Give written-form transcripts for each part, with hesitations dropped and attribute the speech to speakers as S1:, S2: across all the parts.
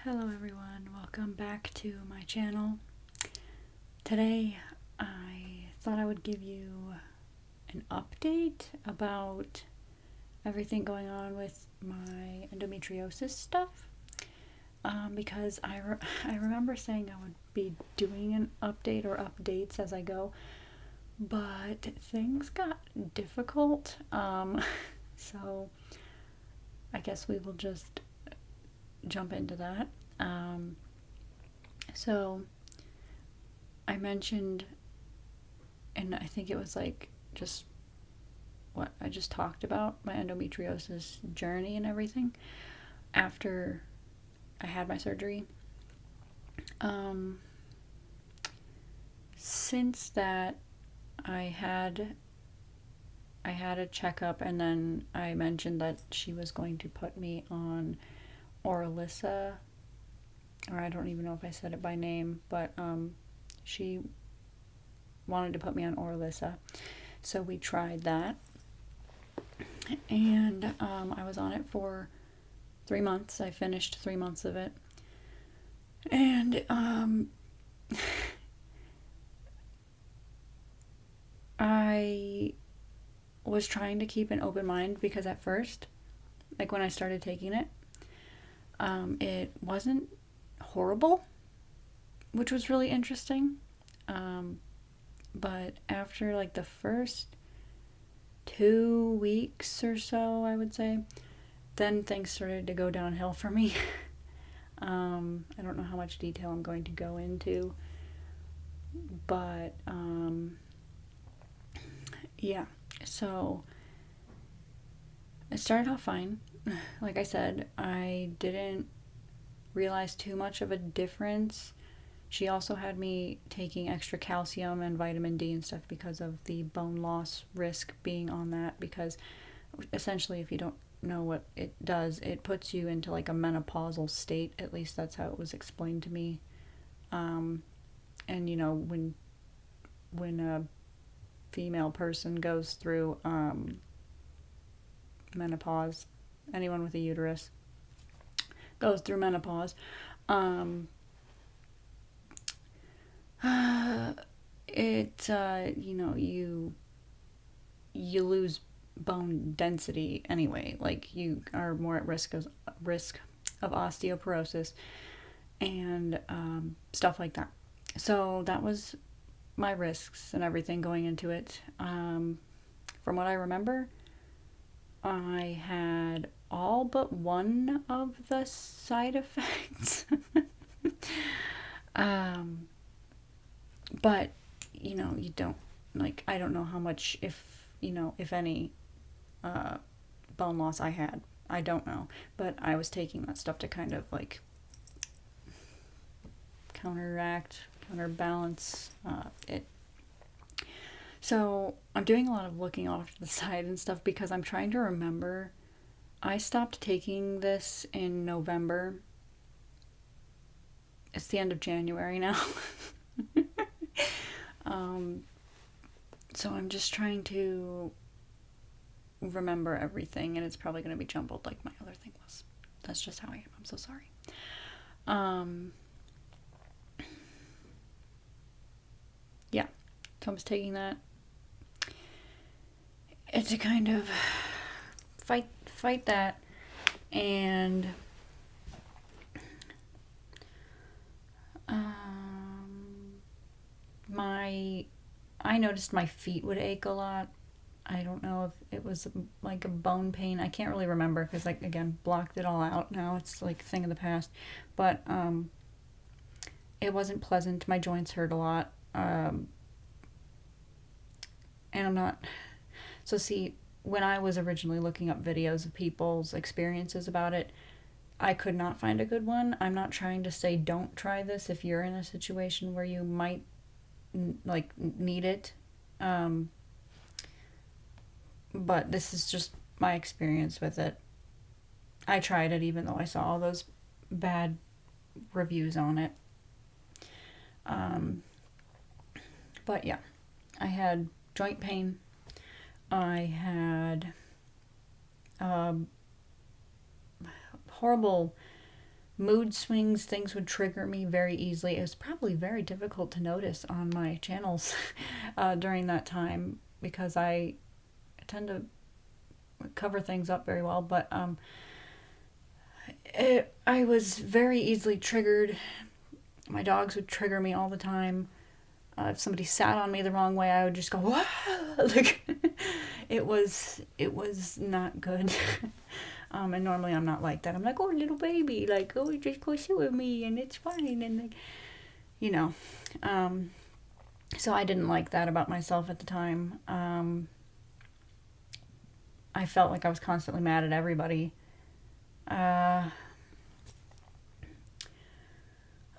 S1: Hello everyone, welcome back to my channel. Today I thought I would give you an update about everything going on with my endometriosis stuff because I remember saying I would be doing an update or updates as I go, but things got difficult, so I guess we will just jump into that. So I mentioned, and I think it was like just what I just talked about, my endometriosis journey and everything after I had my surgery. Since that, I had a checkup, and then I mentioned that she was going to put me on Orlissa, or I don't even know if I said it by name, but she wanted to put me on Orlissa, so we tried that, and I was on it for 3 months. I finished 3 months of it, and I was trying to keep an open mind because at first, like when I started taking it, it wasn't horrible, which was really interesting. But after like the first 2 weeks or so, I would say, then things started to go downhill for me. I don't know how much detail I'm going to go into, but yeah, so it started off fine. Like I said, I didn't realize too much of a difference. She also had me taking extra calcium and vitamin D and stuff because of the bone loss risk being on that, because essentially, if you don't know what it does, it puts you into like a menopausal state. At least that's how it was explained to me. And you know, when a female person goes through menopause, anyone with a uterus goes through menopause, you know, you lose bone density anyway. Like, you are more at risk of osteoporosis and stuff like that. So that was my risks and everything going into it. From what I remember, I had all but one of the side effects. But, you know, you don't, like, I don't know how much, if any, bone loss I had. I don't know. But I was taking that stuff to kind of, like, counterbalance it. So I'm doing a lot of looking off to the side and stuff because I'm trying to remember. I stopped taking this in November. It's the end of January now. So I'm just trying to remember everything, and it's probably going to be jumbled like my other thing was. That's just how I am. I'm so sorry. Yeah. So I was taking that. It's to kind of fight that, and I noticed my feet would ache a lot. I don't know if it was like a bone pain. I can't really remember because, like, again, blocked it all out. Now it's like a thing of the past. But it wasn't pleasant. My joints hurt a lot. And I'm not... So see, when I was originally looking up videos of people's experiences about it, I could not find a good one. I'm not trying to say don't try this if you're in a situation where you might need it. But this is just my experience with it. I tried it even though I saw all those bad reviews on it. But yeah, I had joint pain. I had horrible mood swings, things would trigger me very easily. It was probably very difficult to notice on my channels during that time because I tend to cover things up very well, but I was very easily triggered. My dogs would trigger me all the time. If somebody sat on me the wrong way, I would just go, "Wah!" Like, it was not good. And normally I'm not like that. I'm like, "Oh, little baby, like, oh, just go sit with me, and it's fine," and like, you know. So I didn't like that about myself at the time. I felt like I was constantly mad at everybody.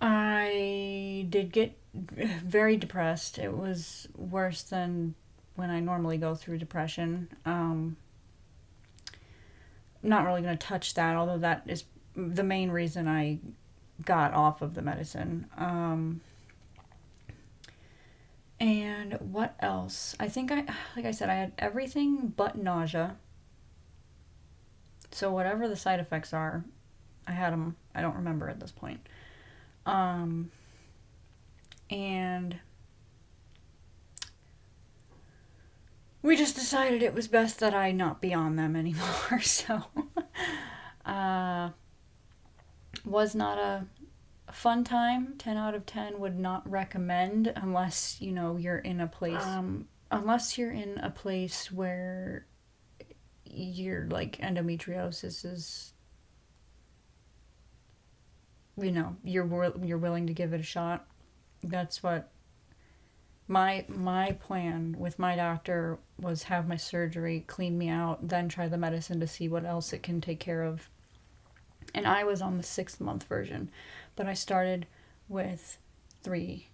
S1: I did get very depressed. It was worse than when I normally go through depression. Not really going to touch that, although that is the main reason I got off of the medicine. And what else? I think like I said, I had everything but nausea. So whatever the side effects are, I had them. I don't remember at this point. And we just decided it was best that I not be on them anymore. So, was not a fun time. 10 out of 10 would not recommend unless, you're in a place, unless you're in a place where you're like endometriosis is, you're willing to give it a shot. That's what my plan with my doctor was: have my surgery, clean me out, then try the medicine to see what else it can take care of. And I was on the 6-month version, but I started with 3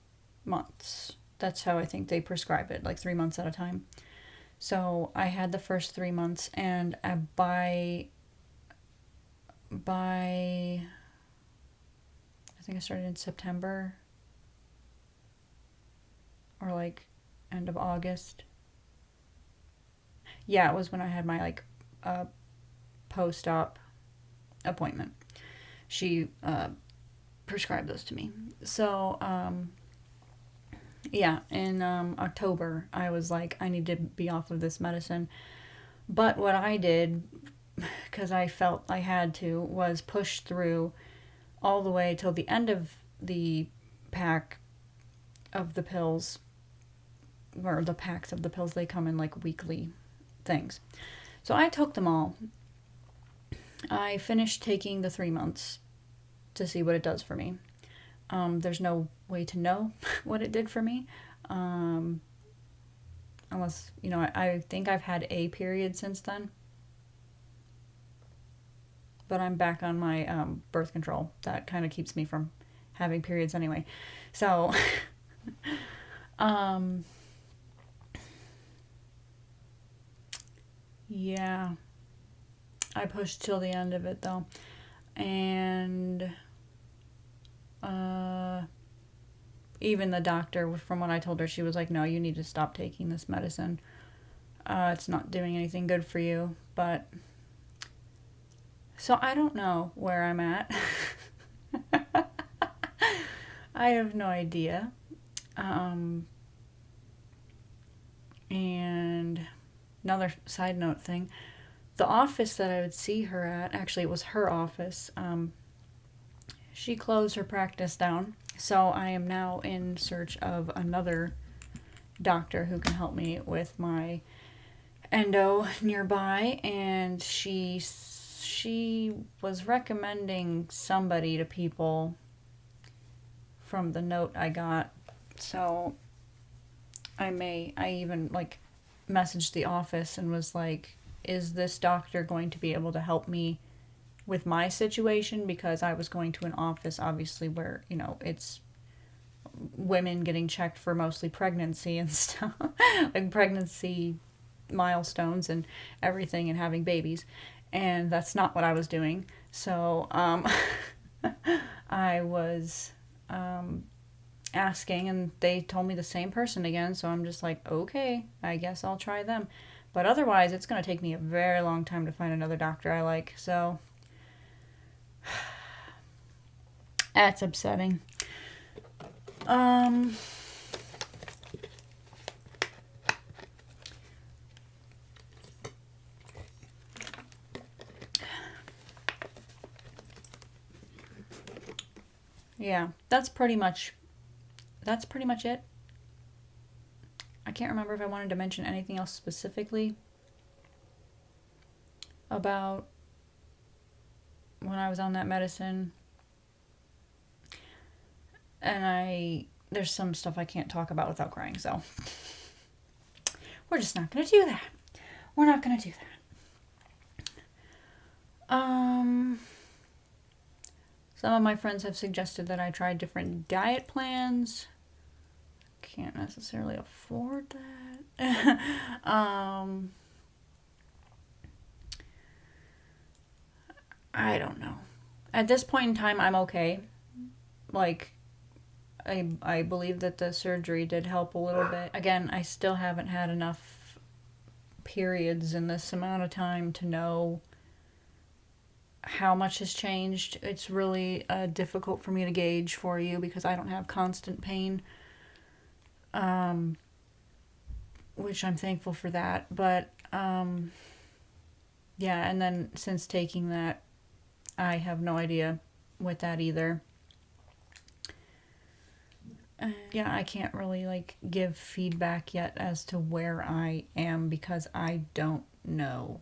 S1: months. That's how I think they prescribe it, like 3 months at a time. So I had the first 3 months, and by I think I started in September or like end of August. Yeah, it was when I had my post-op appointment. She prescribed those to me. So yeah, in October I was like, I need to be off of this medicine. But what I did, because I felt I had to, was push through all the way till the end of the pack of the pills, or the packs of the pills. They come in like weekly things. So I took them all. I finished taking the 3 months to see what it does for me. There's no way to know what it did for me. Unless, I think I've had a period since then. But I'm back on my birth control. That kind of keeps me from having periods anyway. So, yeah. I pushed till the end of it, though. And even the doctor, from what I told her, she was like, no, you need to stop taking this medicine. It's not doing anything good for you. But, so I don't know where I'm at. I have no idea. And another side note thing, the office that I would see her at, actually it was her office, she closed her practice down. So I am now in search of another doctor who can help me with my endo nearby. And she was recommending somebody to people from the note I got. So I even messaged the office and was like, is this doctor going to be able to help me with my situation? Because I was going to an office, obviously, where, it's women getting checked for mostly pregnancy and stuff, like pregnancy milestones and everything, and having babies. And that's not what I was doing. So I was asking, and they told me the same person again. So I'm just like, okay, I guess I'll try them. But otherwise, it's going to take me a very long time to find another doctor I like. So That's upsetting. Yeah, that's pretty much it. I can't remember if I wanted to mention anything else specifically about when I was on that medicine. And there's some stuff I can't talk about without crying, so we're just not going to do that. We're not going to do that. Some of my friends have suggested that I try different diet plans. Can't necessarily afford that. I don't know. At this point in time, I'm okay. Like, I believe that the surgery did help a little bit. Again, I still haven't had enough periods in this amount of time to know how much has changed. It's really difficult for me to gauge for you because I don't have constant pain, which I'm thankful for that. But yeah, and then since taking that, I have no idea with that either. Yeah, I can't really like give feedback yet as to where I am because I don't know.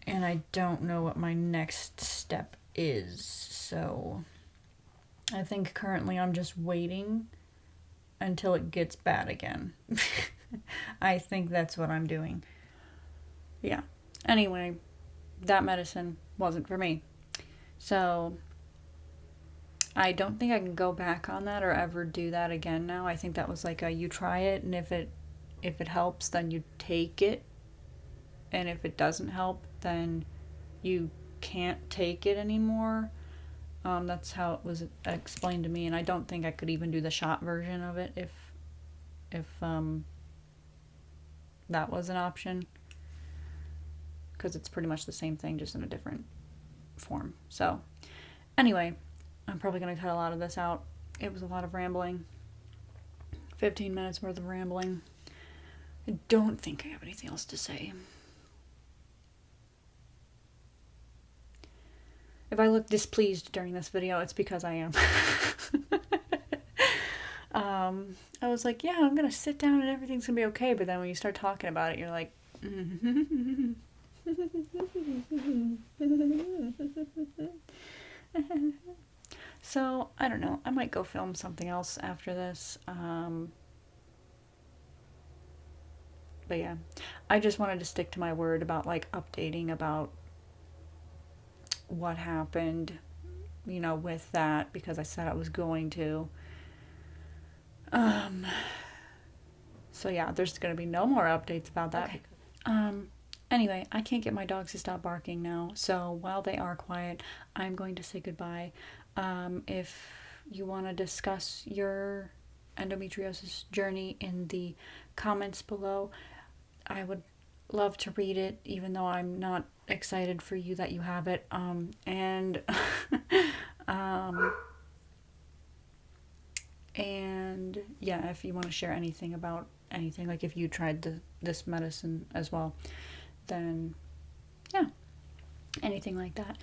S1: And I don't know what my next step is. So I think currently I'm just waiting until it gets bad again. I think that's what I'm doing. Yeah. Anyway, that medicine wasn't for me. So I don't think I can go back on that or ever do that again now. I think that was like you try it, and if it helps, then you take it. And if it doesn't help, then you can't take it anymore. That's how it was explained to me, and I don't think I could even do the shot version of it if that was an option, because it's pretty much the same thing, just in a different form. So anyway, I'm probably going to cut a lot of this out. It was a lot of rambling. 15 minutes worth of rambling. I don't think I have anything else to say. If I look displeased during this video, it's because I am. I was like, yeah, I'm going to sit down and everything's going to be okay. But then when you start talking about it, you're like, So, I don't know. I might go film something else after this. But yeah, I just wanted to stick to my word about like updating about what happened, with that, because I said I was going to. So yeah, there's going to be no more updates about that. Okay. Anyway, I can't get my dogs to stop barking now, so while they are quiet, I'm going to say goodbye. If you want to discuss your endometriosis journey in the comments below, I would love to read it, even though I'm not excited for you that you have it. And yeah, if you want to share anything about anything, like if you tried this medicine as well, then yeah, anything like that.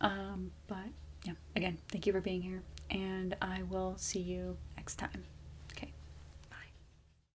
S1: But yeah, again, thank you for being here, and I will see you next time.